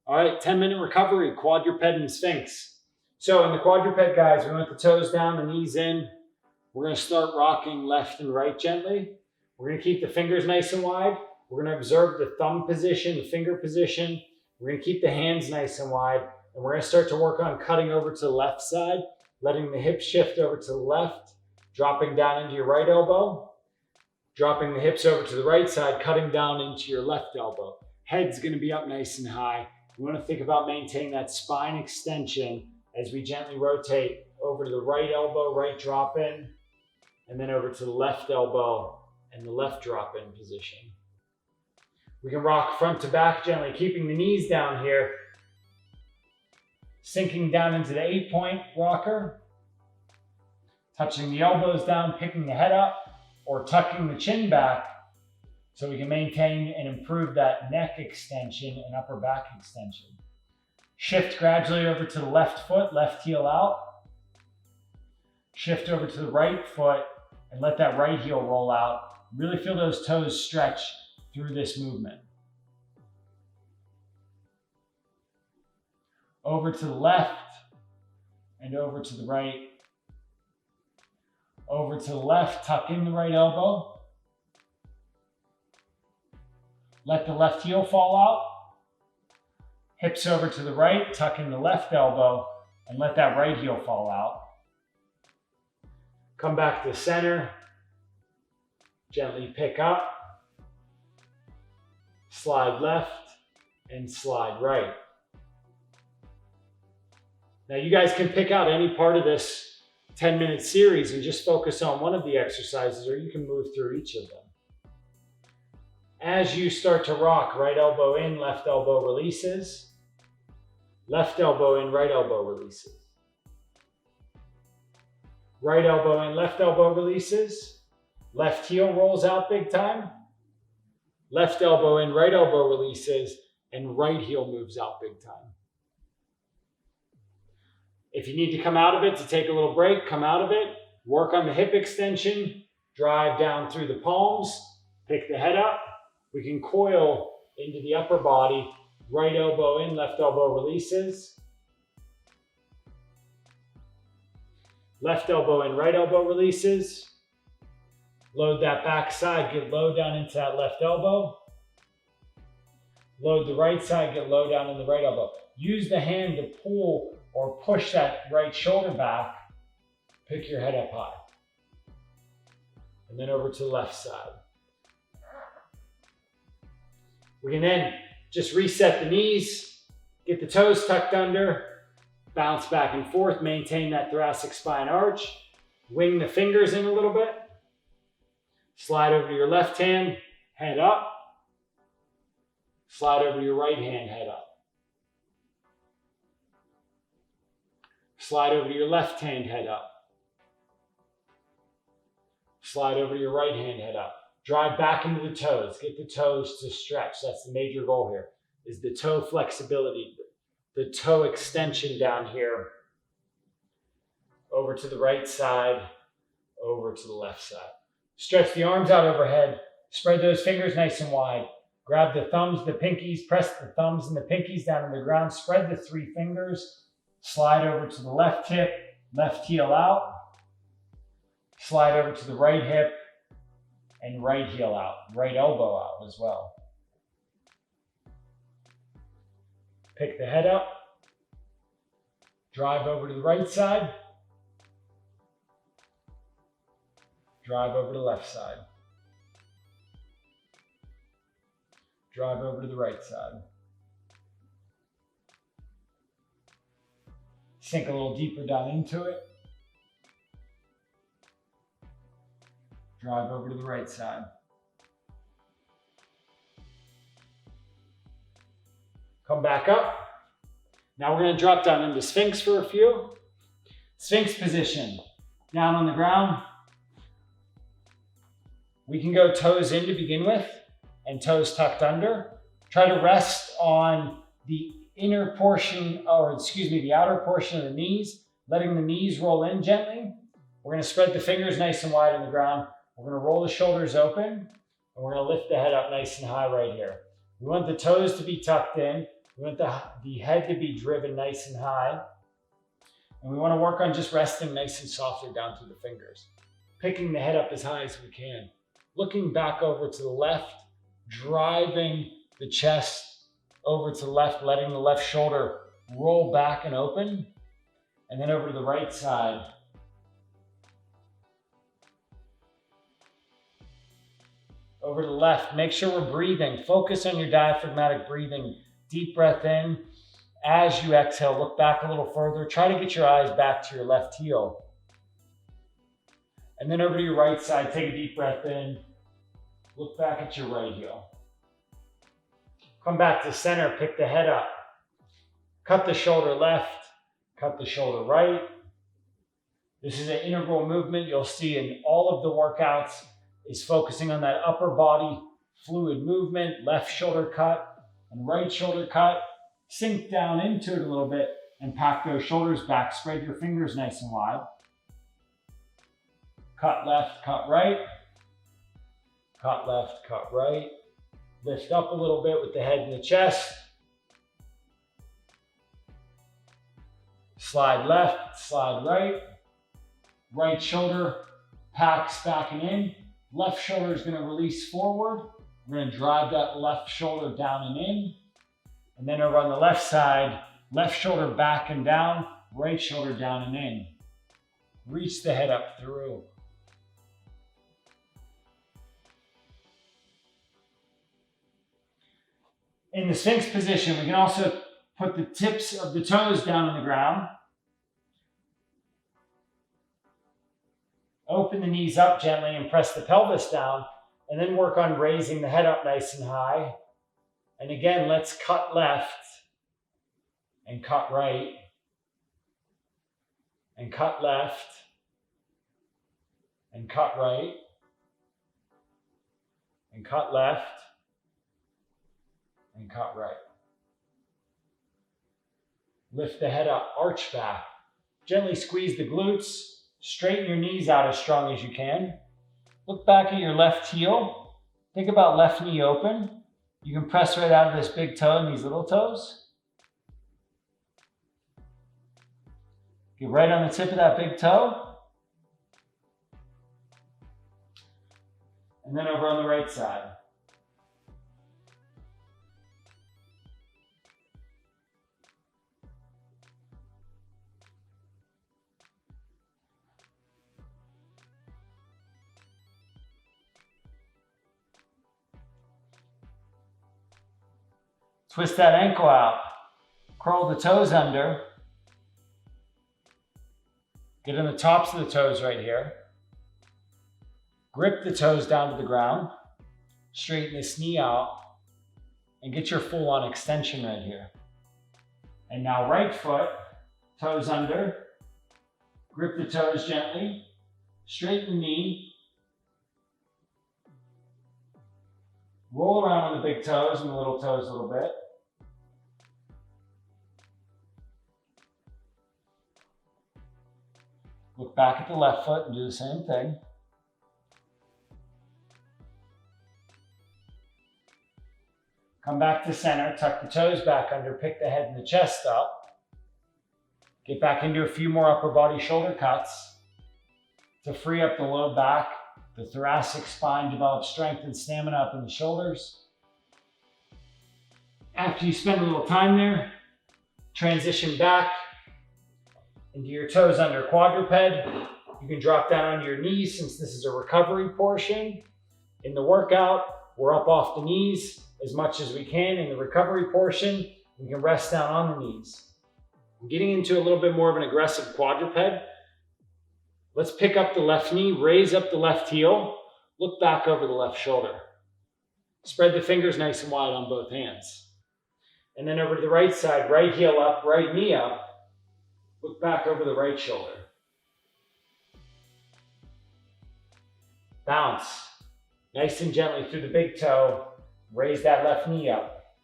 All right, 10-minute recovery, quadruped and Sphinx. So in the quadruped, guys, we want the toes down, the knees in. We're going to start rocking left and right gently. We're going to keep the fingers nice and wide. We're going to observe the thumb position, the finger position. We're going to keep the hands nice and wide. And we're going to start to work on cutting over to the left side, letting the hips shift over to the left, dropping down into your right elbow, dropping the hips over to the right side, cutting down into your left elbow. Head's going to be up nice and high. We want to think about maintaining that spine extension as we gently rotate over to the right elbow, right drop in, and then over to the left elbow and the left drop in position. We can rock front to back gently, keeping the knees down here, sinking down into the 8-point rocker, touching the elbows down, picking the head up, or tucking the chin back so we can maintain and improve that neck extension and upper back extension. Shift gradually over to the left foot, left heel out. Shift over to the right foot and let that right heel roll out. Really feel those toes stretch through this movement. Over to the left and over to the right. Over to the left, tuck in the right elbow. Let the left heel fall out. Hips over to the right, tuck in the left elbow, and let that right heel fall out. Come back to center. Gently pick up. Slide left and slide right. Now you guys can pick out any part of this 10-minute series and just focus on one of the exercises, or you can move through each of them. As you start to rock, right elbow in, left elbow releases. Left elbow in, right elbow releases. Right elbow in, left elbow releases. Left heel rolls out big time. Left elbow in, right elbow releases, and right heel moves out big time. If you need to come out of it to take a little break, come out of it. Work on the hip extension. Drive down through the palms. Pick the head up. We can coil into the upper body. Right elbow in, left elbow releases. Left elbow in, right elbow releases. Load that back side, get low down into that left elbow. Load the right side, get low down in the right elbow. Use the hand to pull or push that right shoulder back. Pick your head up high. And then over to the left side. We can then just reset the knees, get the toes tucked under, bounce back and forth, maintain that thoracic spine arch, wing the fingers in a little bit, slide over to your left hand, head up, slide over to your right hand, head up. Slide over to your left hand, head up. Slide over to your right hand, head up. Drive back into the toes. Get the toes to stretch. That's the major goal here, is the toe flexibility, the toe extension down here. Over to the right side, over to the left side. Stretch the arms out overhead. Spread those fingers nice and wide. Grab the thumbs, the pinkies, press the thumbs and the pinkies down on the ground. Spread the 3 fingers. Slide over to the left hip, left heel out. Slide over to the right hip and right heel out, right elbow out as well. Pick the head up. Drive over to the right side. Drive over to the left side. Drive over to the right side. Sink a little deeper down into it. Drive over to the right side. Come back up. Now we're going to drop down into Sphinx for a few. Sphinx position. Down on the ground. We can go toes in to begin with and toes tucked under. Try to rest on the inner portion, the outer portion of the knees, letting the knees roll in gently. We're going to spread the fingers nice and wide on the ground. We're going to roll the shoulders open, and we're going to lift the head up nice and high right here. We want the toes to be tucked in. We want the head to be driven nice and high. And we want to work on just resting nice and softly down through the fingers. Picking the head up as high as we can. Looking back over to the left, driving the chest over to the left, letting the left shoulder roll back and open. And then over to the right side. Over to the left, make sure we're breathing. Focus on your diaphragmatic breathing. Deep breath in. As you exhale, look back a little further. Try to get your eyes back to your left heel. And then over to your right side, take a deep breath in. Look back at your right heel. Come back to center, pick the head up. Cut the shoulder left, cut the shoulder right. This is an integral movement you'll see in all of the workouts, is focusing on that upper body fluid movement, left shoulder cut and right shoulder cut. Sink down into it a little bit and pack those shoulders back. Spread your fingers nice and wide. Cut left, cut right. Cut left, cut right. Lift up a little bit with the head and the chest. Slide left, slide right. Right shoulder packs back and in. Left shoulder is going to release forward. We're going to drive that left shoulder down and in. And then over on the left side, left shoulder back and down, right shoulder down and in. Reach the head up through. In the Sphinx position, we can also put the tips of the toes down on the ground. Open the knees up gently and press the pelvis down, and then work on raising the head up nice and high. And again, let's cut left and cut right and cut left and cut right and cut left and cut right. Lift the head up, arch back. Gently squeeze the glutes. Straighten your knees out as strong as you can. Look back at your left heel. Think about left knee open. You can press right out of this big toe and these little toes. Get right on the tip of that big toe. And then over on the right side. Twist that ankle out. Curl the toes under. Get on the tops of the toes right here. Grip the toes down to the ground. Straighten this knee out. And get your full on extension right here. And now right foot, toes under. Grip the toes gently. Straighten the knee. Roll around on the big toes and the little toes a little bit. Look back at the left foot and do the same thing. Come back to center, tuck the toes back under, pick the head and the chest up. Get back into a few more upper body shoulder cuts to free up the low back, the thoracic spine, develop strength and stamina up in the shoulders. After you spend a little time there, transition back into your toes under quadruped. You can drop down onto your knees since this is a recovery portion. In the workout, we're up off the knees as much as we can. In the recovery portion, we can rest down on the knees. Getting into a little bit more of an aggressive quadruped. Let's pick up the left knee, raise up the left heel, look back over the left shoulder. Spread the fingers nice and wide on both hands. And then over to the right side, right heel up, right knee up. Look back over the right shoulder. Bounce. Nice and gently through the big toe. Raise that left knee up.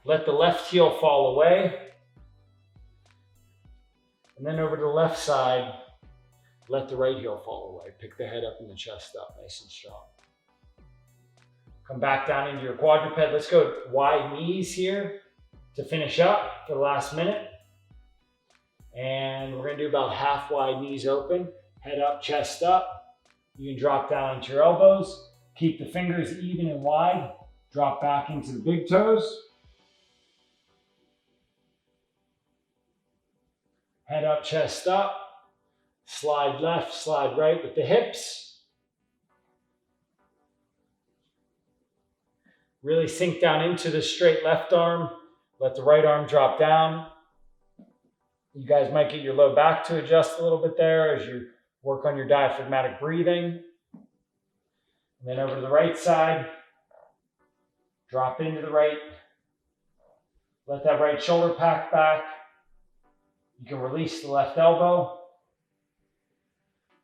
Let the left heel fall away. And then over to the left side, let the right heel fall away. Pick the head up and the chest up, nice and strong. Come back down into your quadruped. Let's go wide knees here. to finish up for the last minute. And we're gonna do about half wide knees open, head up, chest up. You can drop down into your elbows, keep the fingers even and wide, drop back into the big toes. Head up, chest up, slide left, slide right with the hips. Really sink down into the straight left arm, let the right arm drop down. You guys might get your low back to adjust a little bit there as you work on your diaphragmatic breathing. And then over to the right side, drop into the right. Let that right shoulder pack back. You can release the left elbow.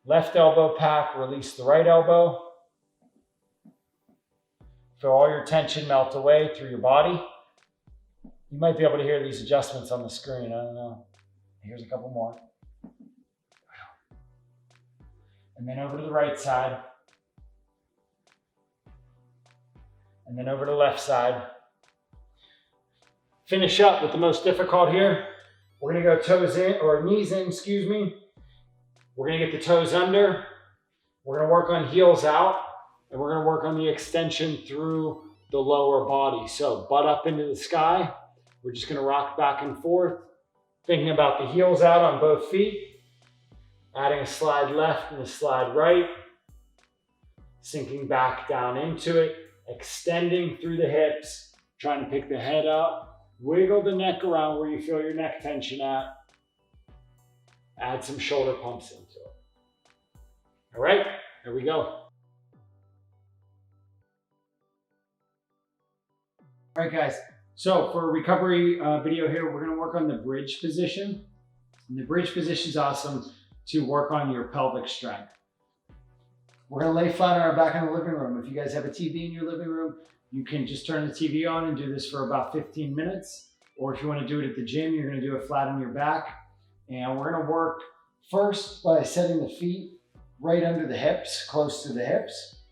Left elbow pack, release the right elbow. Feel all your tension melt away through your body. You might be able to hear these adjustments on the screen, I don't know. Here's a couple more. And then over to the right side. And then over to the left side. Finish up with the most difficult here. We're gonna go toes in, or knees in, excuse me. We're gonna get the toes under. We're gonna work on heels out, and we're gonna work on the extension through the lower body. So butt up into the sky. We're just gonna rock back and forth, thinking about the heels out on both feet, adding a slide left and a slide right, sinking back down into it, extending through the hips, trying to pick the head up. Wiggle the neck around where you feel your neck tension at. Add some shoulder pumps into it. All right, here we go. All right, guys. So for a recovery video here, we're gonna work on the bridge position. And the bridge position is awesome to work on your pelvic strength. We're gonna lay flat on our back in the living room. If you guys have a TV in your living room, you can just turn the TV on and do this for about 15 minutes. Or if you want to do it at the gym, you're going to do it flat on your back. And we're going to work first by setting the feet right under the hips, close to the hips.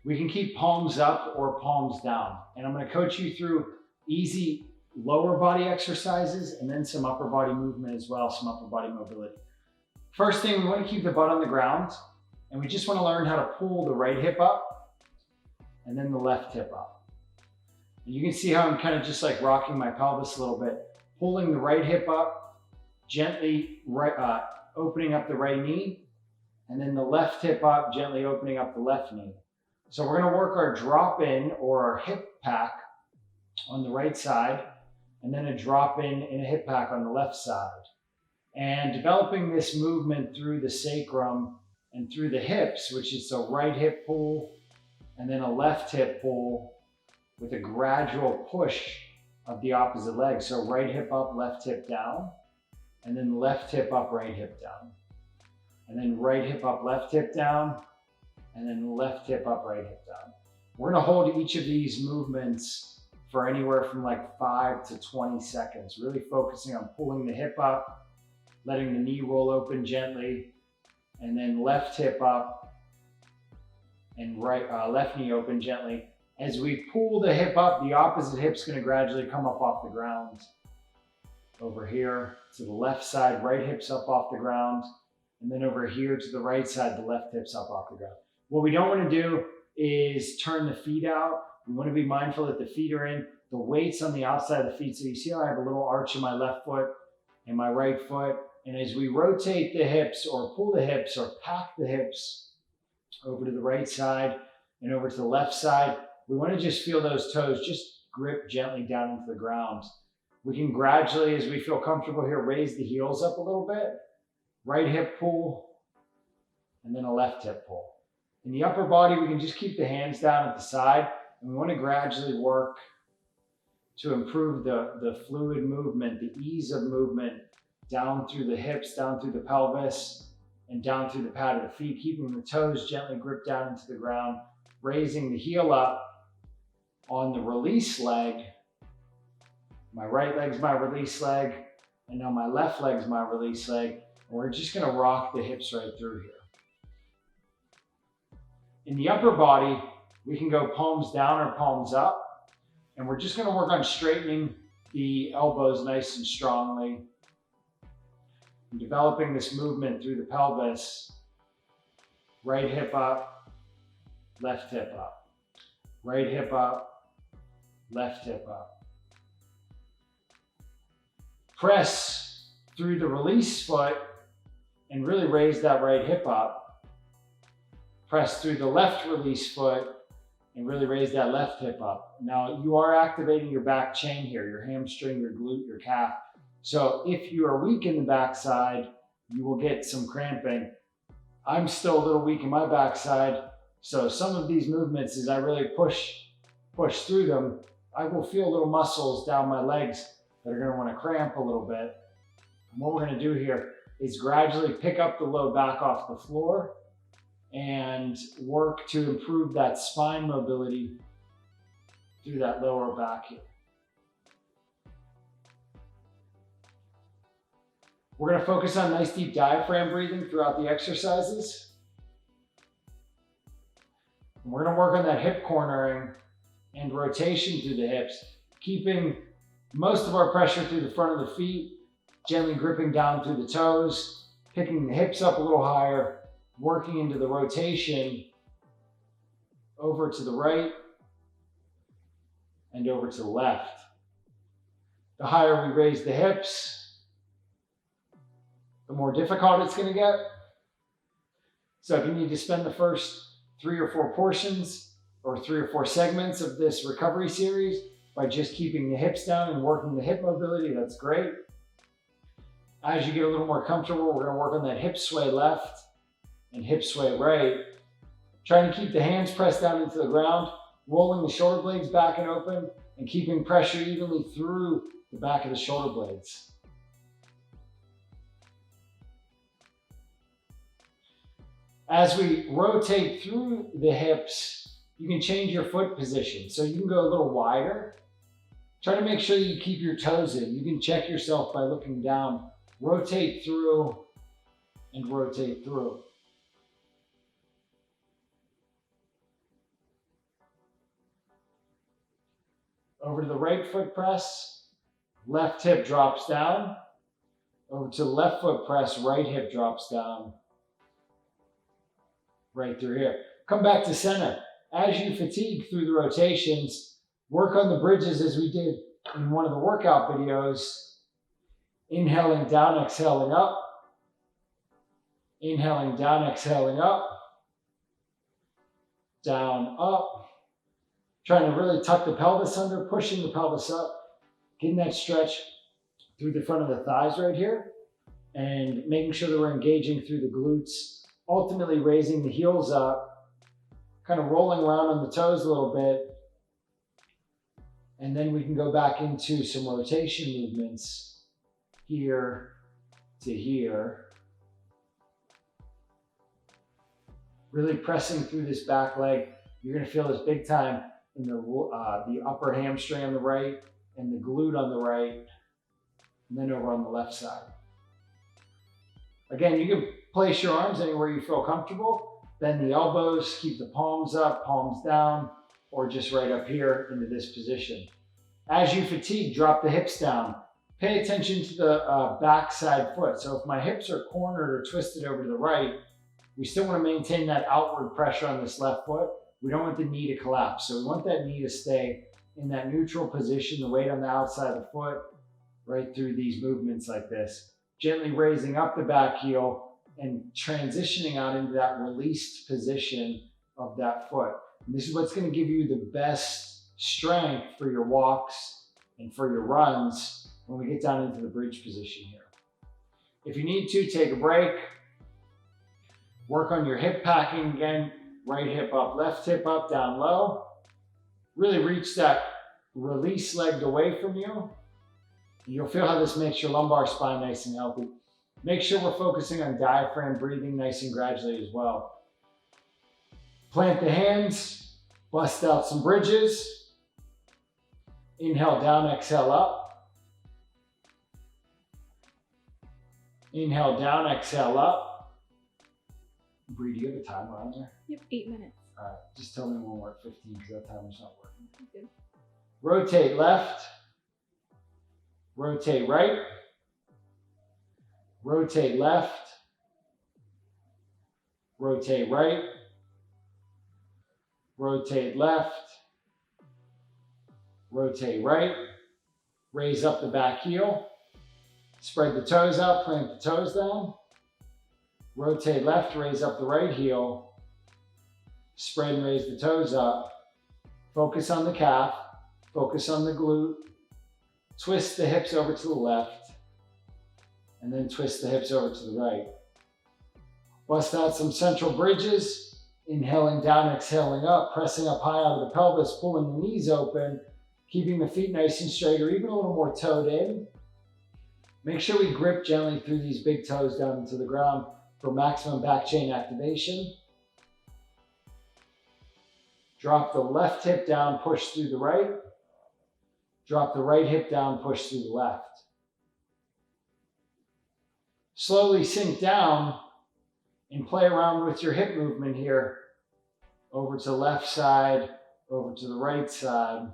We can keep palms up or palms down. And I'm going to coach you through easy lower body exercises and then some upper body movement as well, some upper body mobility. First thing, we want to keep the butt on the ground. And we just want to learn how to pull the right hip up and then the left hip up. And you can see how I'm kind of just like rocking my pelvis a little bit, pulling the right hip up, gently opening up the right knee, and then the left hip up, gently opening up the left knee. So we're going to work our drop in or our hip pack on the right side, and then a drop in a hip pack on the left side. And developing this movement through the sacrum and through the hips, which is a right hip pull, and then a left hip pull with a gradual push of the opposite leg. So right hip up, left hip down, and then left hip up, right hip down. And then right hip up, left hip down, and then left hip up, right hip down. We're gonna hold each of these movements for anywhere from like 5 to 20 seconds, really focusing on pulling the hip up, letting the knee roll open gently, and then left hip up, and left knee open gently. As we pull the hip up, the opposite hip's gonna gradually come up off the ground. Over here to the left side, right hip's up off the ground. And then over here to the right side, the left hip's up off the ground. What we don't wanna do is turn the feet out. We wanna be mindful that the feet are in, the weight's on the outside of the feet. So you see how I have a little arch in my left foot and my right foot. And as we rotate the hips or pull the hips or pack the hips over to the right side and over to the left side, we want to just feel those toes just grip gently down into the ground. We can gradually, as we feel comfortable here, raise the heels up a little bit. Right hip pull, and then a left hip pull. In the upper body, we can just keep the hands down at the side, and we want to gradually work to improve the fluid movement, the ease of movement down through the hips, down through the pelvis, and down through the pad of the feet, keeping the toes gently gripped down into the ground, raising the heel up on the release leg. My right leg's my release leg, and now my left leg's my release leg. And we're just gonna rock the hips right through here. In the upper body, we can go palms down or palms up, and we're just gonna work on straightening the elbows nice and strongly. And developing this movement through the pelvis. Right hip up, left hip up. Right hip up, left hip up. Press through the release foot and really raise that right hip up. Press through the left release foot and really raise that left hip up. Now you are activating your back chain here, your hamstring, your glute, your calf. So if you are weak in the backside, you will get some cramping. I'm still a little weak in my backside, so some of these movements, as I really push through them, I will feel little muscles down my legs that are going to want to cramp a little bit. And what we're going to do here is gradually pick up the low back off the floor and work to improve that spine mobility through that lower back here. We're going to focus on nice deep diaphragm breathing throughout the exercises. And we're going to work on that hip cornering and rotation through the hips, keeping most of our pressure through the front of the feet, gently gripping down through the toes, picking the hips up a little higher, working into the rotation over to the right and over to the left. The higher we raise the hips, the more difficult it's going to get. So if you need to spend the first 3 or 4 portions or 3 or 4 segments of this recovery series by just keeping the hips down and working the hip mobility, that's great. As you get a little more comfortable, we're going to work on that hip sway left and hip sway right. Trying to keep the hands pressed down into the ground, rolling the shoulder blades back and open, and keeping pressure evenly through the back of the shoulder blades. As we rotate through the hips, you can change your foot position. So you can go a little wider. Try to make sure you keep your toes in. You can check yourself by looking down. Rotate through and rotate through. Over to the right foot press, left hip drops down. Over to the left foot press, right hip drops down. Right through here. Come back to center. As you fatigue through the rotations, work on the bridges as we did in one of the workout videos. Inhaling down, exhaling up. Inhaling down, exhaling up. Down, up. Trying to really tuck the pelvis under, pushing the pelvis up. Getting that stretch through the front of the thighs right here. And making sure that we're engaging through the glutes. Ultimately raising the heels up, kind of rolling around on the toes a little bit. And then we can go back into some rotation movements here to here. Really pressing through this back leg. You're going to feel this big time in the upper hamstring on the right and the glute on the right, and then over on the left side. Again, you can place your arms anywhere you feel comfortable. Bend the elbows, keep the palms up, palms down, or just right up here into this position. As you fatigue, drop the hips down. Pay attention to the backside foot. So if my hips are cornered or twisted over to the right, we still want to maintain that outward pressure on this left foot. We don't want the knee to collapse. So we want that knee to stay in that neutral position, the weight on the outside of the foot, right through these movements like this. Gently raising up the back heel and transitioning out into that released position of that foot. And this is what's going to give you the best strength for your walks and for your runs when we get down into the bridge position here. If you need to, take a break. Work on your hip packing again. Right hip up, left hip up, down low. Really reach that release leg away from you. You'll feel how this makes your lumbar spine nice and healthy. Make sure we're focusing on diaphragm breathing nice and gradually as well. Plant the hands, bust out some bridges. Inhale down, exhale up. Inhale down, exhale up. Bree, do you have a timer on there? Yep, 8 minutes. All right, just tell me when we're at 15 because that timer's not working. Good. Rotate left, rotate right, rotate left, rotate right, rotate left, rotate right, raise up the back heel, spread the toes out, plant the toes down, rotate left, raise up the right heel, spread and raise the toes up, focus on the calf, focus on the glute, twist the hips over to the left, and then twist the hips over to the right. Bust out some central bridges, inhaling down, exhaling up, pressing up high out of the pelvis, pulling the knees open, keeping the feet nice and straight or even a little more toed in. Make sure we grip gently through these big toes down into the ground for maximum back chain activation. Drop the left hip down, push through the right. Drop the right hip down, push through the left. Slowly sink down and play around with your hip movement here. Over to the left side, over to the right side.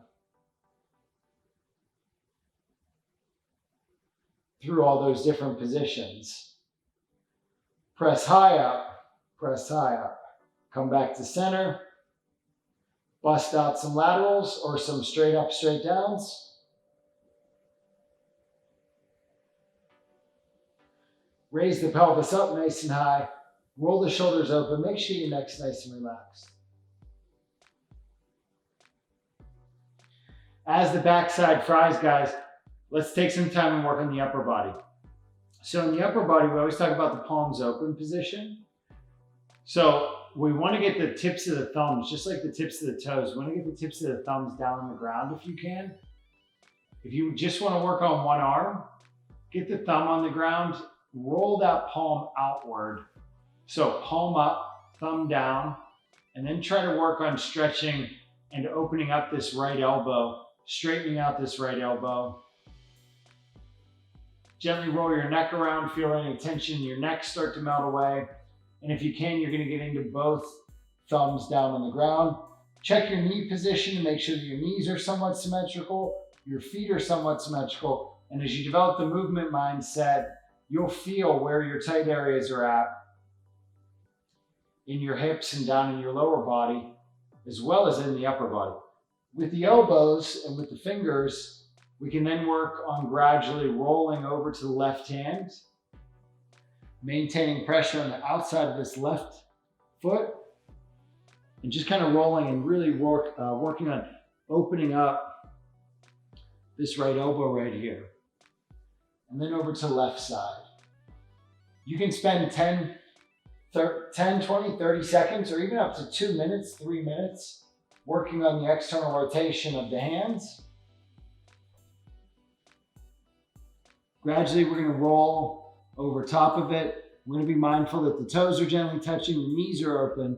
Through all those different positions. Press high up, press high up. Come back to center. Bust out some laterals or some straight up, straight downs. Raise the pelvis up nice and high. Roll the shoulders open. Make sure your neck's nice and relaxed. As the backside fries, guys, let's take some time and work on the upper body. So in the upper body, we always talk about the palms open position. So we want to get the tips of the thumbs, just like the tips of the toes. We want to get the tips of the thumbs down on the ground if you can. If you just want to work on one arm, get the thumb on the ground, roll that palm outward. So palm up, thumb down, and then try to work on stretching and opening up this right elbow, straightening out this right elbow. Gently roll your neck around, feel any tension in your neck start to melt away. And if you can, you're going to get into both thumbs down on the ground. Check your knee position to make sure that your knees are somewhat symmetrical, your feet are somewhat symmetrical. And as you develop the movement mindset, you'll feel where your tight areas are at in your hips and down in your lower body, as well as in the upper body. With the elbows and with the fingers, we can then work on gradually rolling over to the left hand, maintaining pressure on the outside of this left foot, and just kind of rolling and really working on opening up this right elbow right here. And then over to the left side. You can spend 10, 20, 30 seconds, or even up to 2 minutes, 3 minutes, working on the external rotation of the hands. Gradually, we're going to roll over top of it. We're going to be mindful that the toes are gently touching, the knees are open.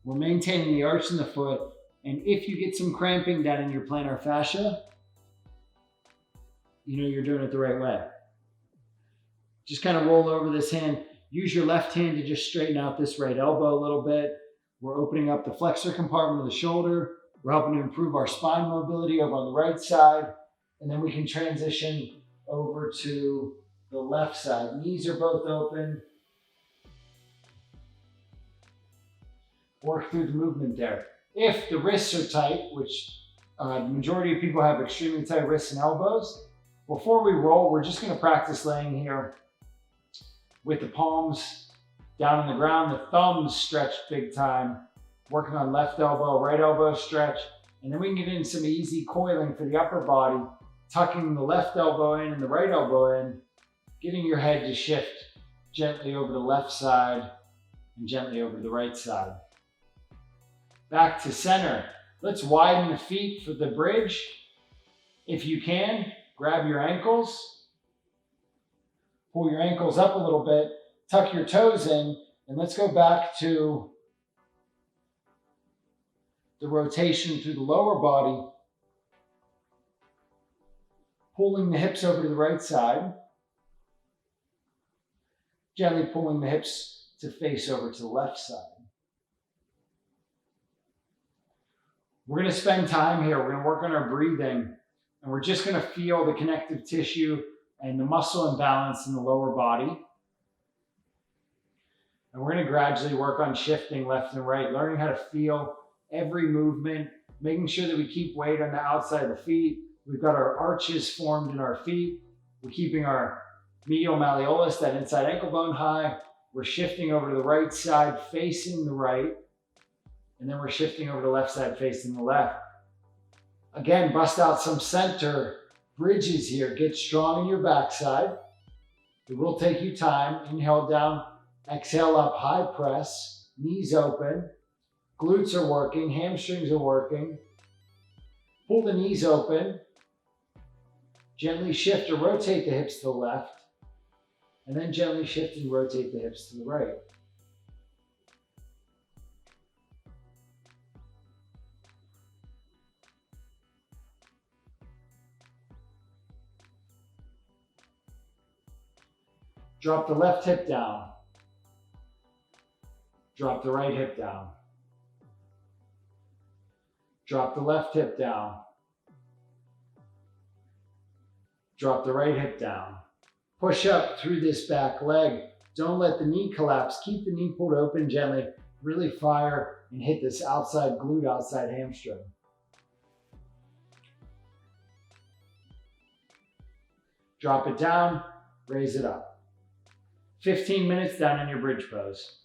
We're maintaining the arch in the foot. And if you get some cramping down in your plantar fascia, you know you're doing it the right way. Just kind of roll over this hand. Use your left hand to just straighten out this right elbow a little bit. We're opening up the flexor compartment of the shoulder. We're helping to improve our spine mobility over on the right side. And then we can transition over to the left side. Knees are both open. Work through the movement there. If the wrists are tight, which the majority of people have extremely tight wrists and elbows, before we roll, we're just going to practice laying here with the palms down on the ground, the thumbs stretched big time, working on left elbow, right elbow stretch, and then we can get in some easy coiling for the upper body, tucking the left elbow in and the right elbow in, getting your head to shift gently over the left side and gently over the right side. Back to center. Let's widen the feet for the bridge. If you can, grab your ankles. Pull your ankles up a little bit, tuck your toes in, and let's go back to the rotation through the lower body, pulling the hips over to the right side, gently pulling the hips to face over to the left side. We're going to spend time here. We're going to work on our breathing. And we're just going to feel the connective tissue and the muscle imbalance in the lower body. And we're going to gradually work on shifting left and right, learning how to feel every movement, making sure that we keep weight on the outside of the feet. We've got our arches formed in our feet. We're keeping our medial malleolus, that inside ankle bone, high. We're shifting over to the right side, facing the right. And then we're shifting over to the left side, facing the left. Again, bust out some center bridges here. Get strong in your backside. It will take you time. Inhale down, exhale up, high press, knees open. Glutes are working, hamstrings are working. Pull the knees open. Gently shift or rotate the hips to the left. And then gently shift and rotate the hips to the right. Drop the left hip down. Drop the right hip down. Drop the left hip down. Drop the right hip down. Push up through this back leg. Don't let the knee collapse. Keep the knee pulled open gently. Really fire and hit this outside glute, outside hamstring. Drop it down, raise it up. 15 minutes down in your bridge pose.